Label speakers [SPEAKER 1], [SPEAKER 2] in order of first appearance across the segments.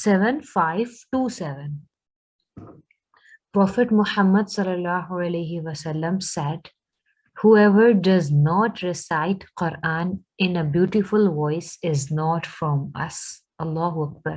[SPEAKER 1] 7527। Prophet Muhammad sallallahu alaihi wasallam said, "Whoever does not recite Quran in a beautiful voice is not from us." Allahu Akbar।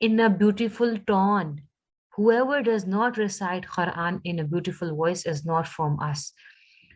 [SPEAKER 1] in a beautiful tone. Whoever does not recite Quran in a beautiful voice is not from us.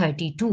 [SPEAKER 1] 32।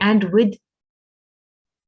[SPEAKER 1] And with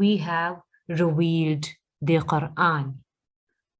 [SPEAKER 1] we have revealed the Quran।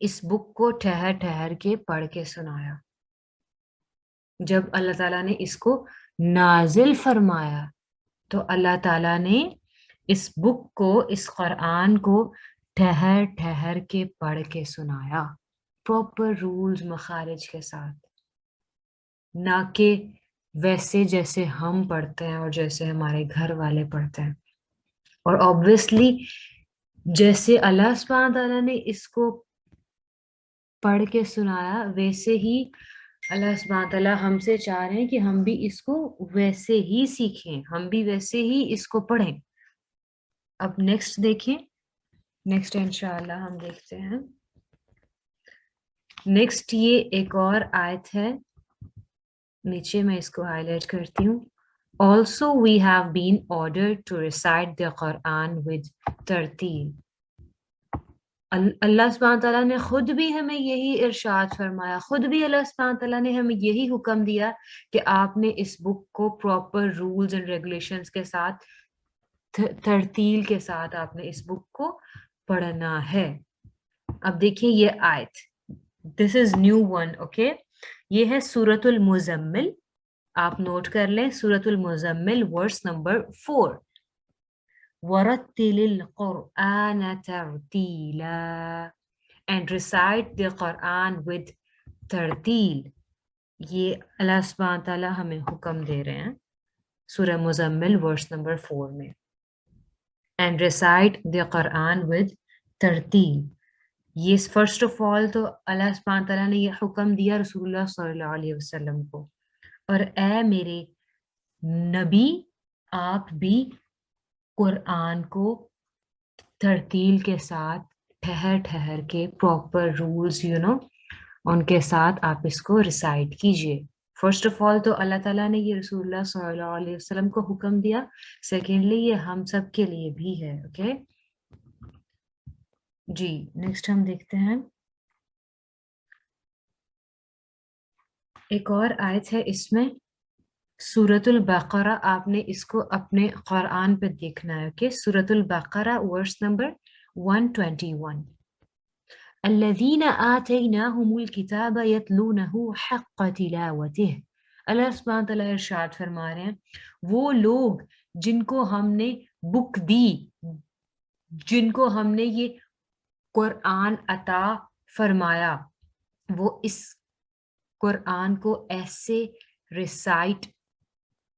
[SPEAKER 1] اس بک کو ٹھہر ٹھہر کے پڑھ کے سنایا. جب اللہ تعالیٰ نے اس کو نازل فرمایا تو اللہ تعالیٰ نے اس بک کو, اس قرآن کو ٹھہر ٹھہر کے پڑھ کے سنایا, پراپر رولز مخارج کے ساتھ, نہ کہ ویسے جیسے ہم پڑھتے ہیں اور جیسے ہمارے گھر والے پڑھتے ہیں. اور obviously جیسے اللہ سبحانہ تعالیٰ نے اس کو پڑھ کے سنایا ویسے ہی اللہ سبحانہ تعالیٰ ہم سے چاہ رہے ہیں کہ ہم بھی اس کو ویسے ہی سیکھیں, ہم بھی ویسے ہی اس کو پڑھیں. اب نیکسٹ دیکھیں, نیکسٹ انشاءاللہ ہم دیکھتے ہیں. نیکسٹ یہ ایک اور آیت ہے, نیچے میں اس کو ہائی لائٹ کرتی ہوں. Also we have been ordered to recite the Quran with ترتیل. اللہ سبحانہ تعالیٰ نے خود بھی ہمیں یہی ارشاد فرمایا, خود بھی اللہ سبحانہ تعالیٰ نے ہمیں یہی حکم دیا کہ آپ نے اس بک کو پراپر رولز اینڈ ریگولیشنز کے ساتھ, ترتیل کے ساتھ آپ نے اس بک کو پڑھنا ہے. اب دیکھیں یہ آیت, this is new one, okay. یہ ہے سورۃ المزمل, آپ نوٹ کر لیں, سورۃ المزمل ورس نمبر 4. وَرَتِّلِ الْقُرْآنَ تَرْتِيلًا and recite the Quran with ترتیل. یہ اللہ سبحانہ تعالیٰ ہمیں حکم دے رہے ہیں سورہ مزمل ورس نمبر 4 میں. and recite the Quran with ترتیل. یہ فرسٹ آف آل تو اللہ سبحانہ تعالیٰ نے یہ حکم دیا رسول اللہ صلی اللہ علیہ وسلم کو, اور اے میرے نبی آپ بھی قرآن کو ترتیل کے ساتھ ٹھہر ٹھہر کے پراپر رولز ان کے ساتھ آپ اس کو ریسائٹ کیجئے. فرسٹ آف آل تو اللہ تعالیٰ نے یہ رسول اللہ صلی اللہ علیہ وسلم کو حکم دیا, سیکنڈلی یہ ہم سب کے لیے بھی ہے, اوکے جی. نیکسٹ ہم دیکھتے ہیں ایک اور آیت ہے اس میں, سورۃ البقرہ. آپ نے اس کو اپنے قرآن پہ دیکھنا ہے, کہ سورۃ البقرہ ورس نمبر 121. الذین آتیناہم الکتاب یتلونہ حق تلاوتہ. اللہ سبحانہ تعالیٰ ارشاد فرما رہے ہیں وہ لوگ جن کو ہم نے بک دی, جن کو ہم نے یہ قرآن عطا فرمایا, وہ اس قرآن کو ایسے ریسائٹ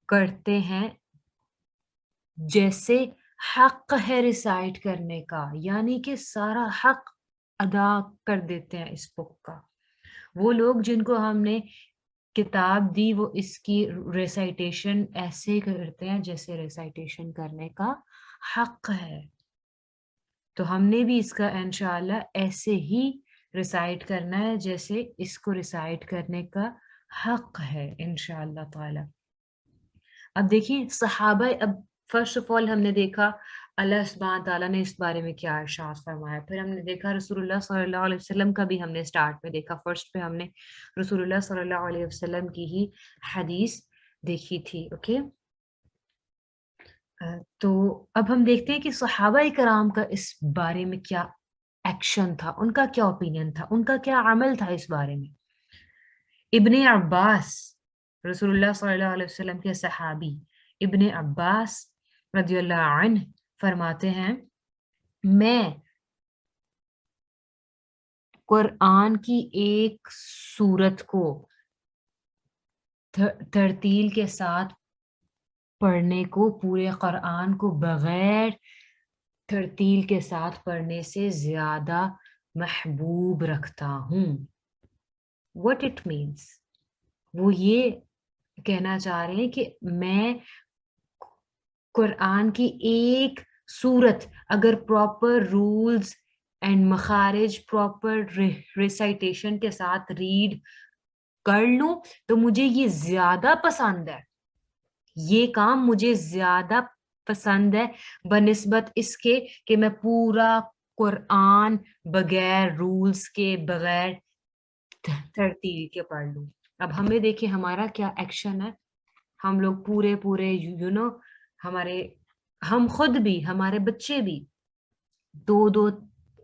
[SPEAKER 1] کرتے ہیں جیسے حق ہے ریسائٹ کرنے کا, یعنی کہ سارا حق ادا کر دیتے ہیں اس بک کا. وہ لوگ جن کو ہم نے کتاب دی وہ اس کی ریسائٹیشن ایسے کرتے ہیں جیسے ریسائٹیشن کرنے کا حق ہے. تو ہم نے بھی اس کا انشاءاللہ ایسے ہی ریسائٹ کرنا ہے جیسے اس کو ریسائٹ کرنے کا حق ہے انشاءاللہ تعالی. اب دیکھیں صحابہ, اب فرسٹ آف آل ہم نے دیکھا اللہ سبحانہ تعالیٰ نے اس بارے میں کیا ارشاد فرمایا, پھر ہم نے دیکھا رسول اللہ صلی اللہ علیہ وسلم کا بھی ہم نے سٹارٹ میں دیکھا. فرسٹ پہ ہم نے رسول اللہ صلی اللہ علیہ وسلم کی ہی حدیث دیکھی تھی, اوکے. تو اب ہم دیکھتے ہیں کہ صحابہ کرام کا اس بارے میں کیا ایکشن تھا, ان کا کیا اوپینین تھا, ان کا کیا عمل تھا اس بارے میں. ابن عباس, رسول اللہ صلی اللہ علیہ وسلم کے صحابی ابن عباس رضی اللہ عنہ فرماتے ہیں میں قرآن کی ایک سورت کو ترتیل کے ساتھ پڑھنے کو, پورے قرآن کو بغیر ترتیل کے ساتھ پڑھنے سے زیادہ محبوب رکھتا ہوں. What it means, وہ یہ کہنا چاہ رہے ہیں کہ میں قرآن کی ایک سورت اگر پراپر رولز اینڈ مخارج, پراپر ریسائٹیشن کے ساتھ ریڈ کر لوں تو مجھے یہ زیادہ پسند ہے, یہ کام مجھے زیادہ پسند ہے بنسبت اس کے کہ میں پورا قرآن بغیر رولز کے, بغیر ترتیل کے پڑھ لوں. اب ہمیں دیکھیں ہمارا کیا ایکشن ہے, ہم لوگ پورے ہمارے, ہم خود بھی, ہمارے بچے بھی 2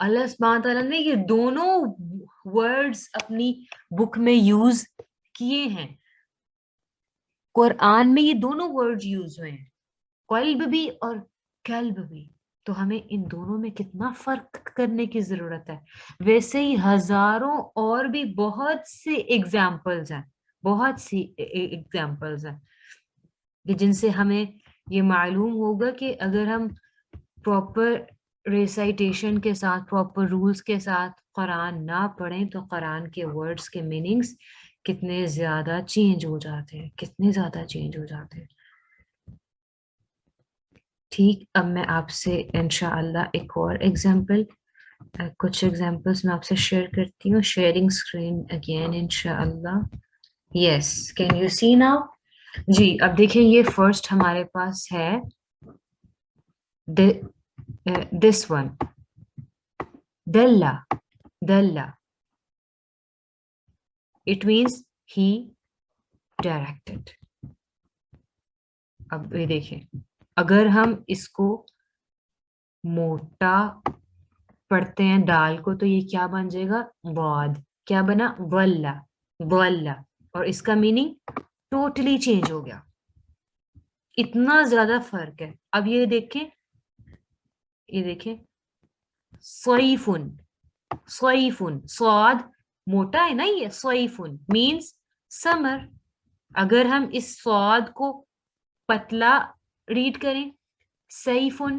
[SPEAKER 1] اللہ سبحانہ تعالیٰ نے یہ دونوں ورڈز اپنی بک میں یوز کیے ہیں. قرآن میں یہ دونوں ورڈ یوز ہوئے ہیں, قلب بھی اور کلب بھی. تو ہمیں ان دونوں میں کتنا فرق کرنے کی ضرورت ہے. ویسے ہی ہزاروں اور بھی بہت سے ایگزامپلز ہیں, بہت سی ایگزامپلز ہیں کہ جن سے ہمیں یہ معلوم ہوگا کہ اگر ہم پراپر ریسائٹیشن کے ساتھ, پراپر رولز کے ساتھ قرآن نہ پڑھیں تو قرآن کے ورڈز کے میننگز کتنے زیادہ چینج ہو جاتے ہیں, کتنے زیادہ چینج ہو جاتے ہیں. ٹھیک, اب میں آپ سے انشاءاللہ ایک اور ایگزامپل, کچھ ایگزامپلس میں آپ سے شیئر کرتی ہوں. شیئرنگ اسکرین اگین انشاءاللہ. یس, کین یو سی ناؤ؟ جی اب دیکھیں, یہ فرسٹ ہمارے پاس ہے دس ون, دلہ. دلہ اٹ مینس ہی ڈائریکٹڈ. اب یہ دیکھیں, اگر ہم اس کو موٹا پڑھتے ہیں دال کو تو یہ کیا بن جائے گا؟ ضاد. کیا بنا؟ ضلہ. ضلہ. اور اس کا میننگ ٹوٹلی چینج ہو گیا, اتنا زیادہ فرق ہے. اب یہ دیکھیں, یہ دیکھیں, صیفن. صیفن, صاد موٹا ہے نا, یہ صیفن مینس سمر. اگر ہم اس صاد کو پتلا ریڈ کریں, سیفن,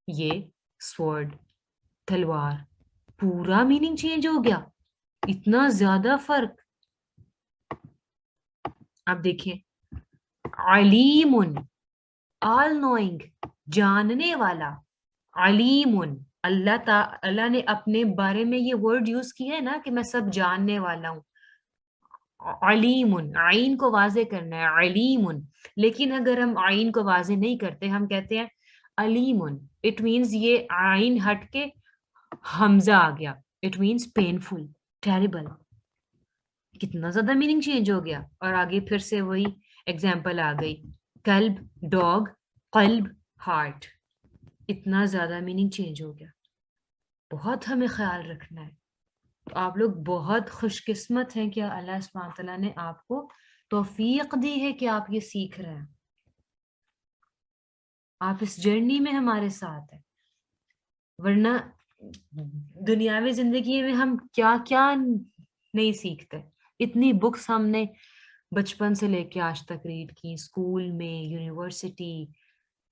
[SPEAKER 1] یہ سورڈ, تلوار. پورا میننگ چینج ہو گیا, اتنا زیادہ فرق. اب دیکھیں, علیم, آل نوئنگ, جاننے والا. علیم, اللہ نے اپنے بارے میں یہ ورڈ یوز کیا ہے نا کہ میں سب جاننے والا ہوں. علیم, عین کو واضح کرنا ہے, علیم. لیکن اگر ہم عین کو واضح نہیں کرتے, ہم کہتے ہیں علیم, اٹ مینس یہ عین ہٹ کے حمزہ آ گیا, اٹ مینس پینفل, ٹیریبل. کتنا زیادہ میننگ چینج ہو گیا. اور آگے پھر سے وہی ایگزامپل آ گئی, کلب ڈاگ, قلب ہارٹ. اتنا زیادہ میننگ چینج ہو گیا. بہت ہمیں خیال رکھنا ہے. تو آپ لوگ بہت خوش قسمت ہیں کہ اللہ سبحانہ تعالیٰ نے آپ کو توفیق دی ہے کہ آپ یہ سیکھ رہے ہیں. آپ اس جرنی میں ہمارے ساتھ ہیں, ورنہ دنیاوی زندگی میں ہم کیا کیا نہیں سیکھتے. اتنی بکس ہم نے بچپن سے لے کے آج تک ریڈ کی, اسکول میں, یونیورسٹی,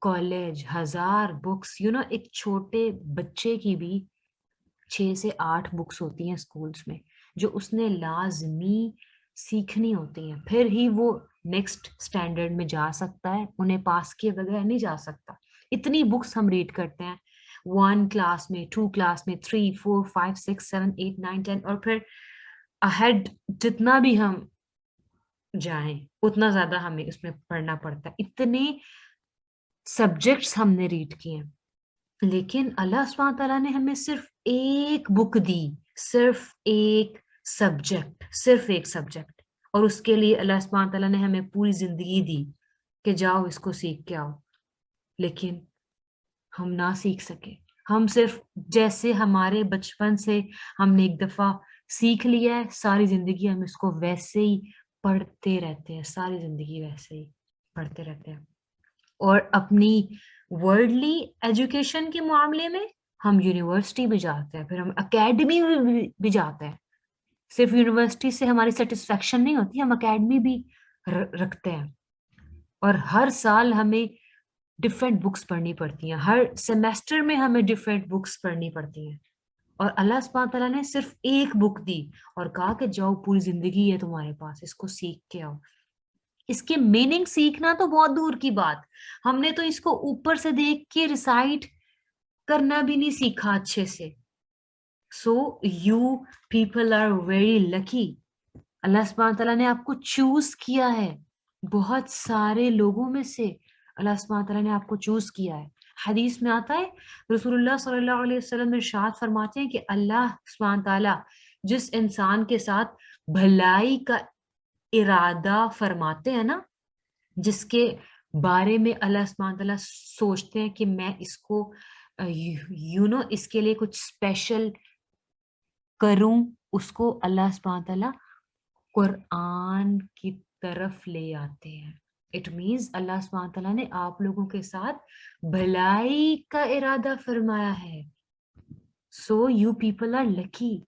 [SPEAKER 1] کالج, ہزار بکس. ایک چھوٹے بچے کی بھی 6 سے 8 بکس ہوتی ہیں اسکولس میں جو اس نے لازمی سیکھنی ہوتی ہیں, پھر ہی وہ نیکسٹ اسٹینڈرڈ میں جا سکتا ہے. انہیں پاس کیے بغیر نہیں جا سکتا. اتنی بکس ہم ریڈ کرتے ہیں, 1 کلاس میں, 2 کلاس میں, 3, 4, 5, 6, 7, 8, 9, 10, اور پھر اہیڈ جتنا بھی ہم جائیں اتنا زیادہ ہمیں اس میں پڑھنا پڑتا ہے. اتنے سبجیکٹس ہم نے ریڈ کیے ہیں, لیکن اللہ سبحانہ تعالیٰ نے ہمیں صرف ایک بک دی, صرف ایک سبجیکٹ, صرف ایک سبجیکٹ. اور اس کے لیے اللہ سبحانہ تعالیٰ نے ہمیں پوری زندگی دی کہ جاؤ اس کو سیکھ کے آؤ. لیکن ہم نہ سیکھ سکے. ہم صرف جیسے ہمارے بچپن سے ہم نے ایک دفعہ سیکھ لیا ہے, ساری زندگی ہم اس کو ویسے ہی پڑھتے رہتے ہیں, ساری زندگی ویسے ہی پڑھتے رہتے ہیں. اور اپنی ورلڈلی ایجوکیشن کے معاملے میں ہم یونیورسٹی بھی جاتے ہیں, پھر ہم اکیڈمی بھی جاتے ہیں. صرف یونیورسٹی سے ہماری سیٹسفیکشن نہیں ہوتی, ہم اکیڈمی بھی رکھتے ہیں. اور ہر سال ہمیں ڈفرینٹ بکس پڑھنی پڑتی ہیں, ہر سیمیسٹر میں ہمیں ڈفرینٹ بکس پڑھنی پڑتی ہیں. اور اللہ سبحانہ تعالیٰ نے صرف ایک بک دی اور کہا کہ جاؤ پوری زندگی ہے تمہارے پاس, اس کو سیکھ کے آؤ. اس کے میننگ سیکھنا تو بہت دور کی بات, ہم نے تو اس کو اوپر سے دیکھ کے ریسائٹ کرنا بھی نہیں سیکھا اچھے سے. So you people are very lucky. اللہ سبحانہ تعالیٰ نے آپ کو چوز کیا ہے, بہت سارے لوگوں میں سے اللہ سبحانہ تعالیٰ نے آپ کو چوز کیا ہے. حدیث میں آتا ہے, رسول اللہ صلی اللہ علیہ وسلم ارشاد فرماتے ہیں کہ اللہ سبحانہ تعالیٰ جس انسان کے ساتھ بھلائی کا ارادہ فرماتے ہیں نا, جس کے بارے میں اللہ سبحانہ تعالیٰ سوچتے ہیں کہ میں اس کو یو نو اس کے لیے کچھ اسپیشل کروں، اس کو اللہ سبحانہ تعالیٰ قرآن کی طرف لے آتے ہیں. اٹ مینس اللہ سبحانہ تعالیٰ نے آپ لوگوں کے ساتھ بھلائی کا ارادہ فرمایا ہے. So you people are lucky.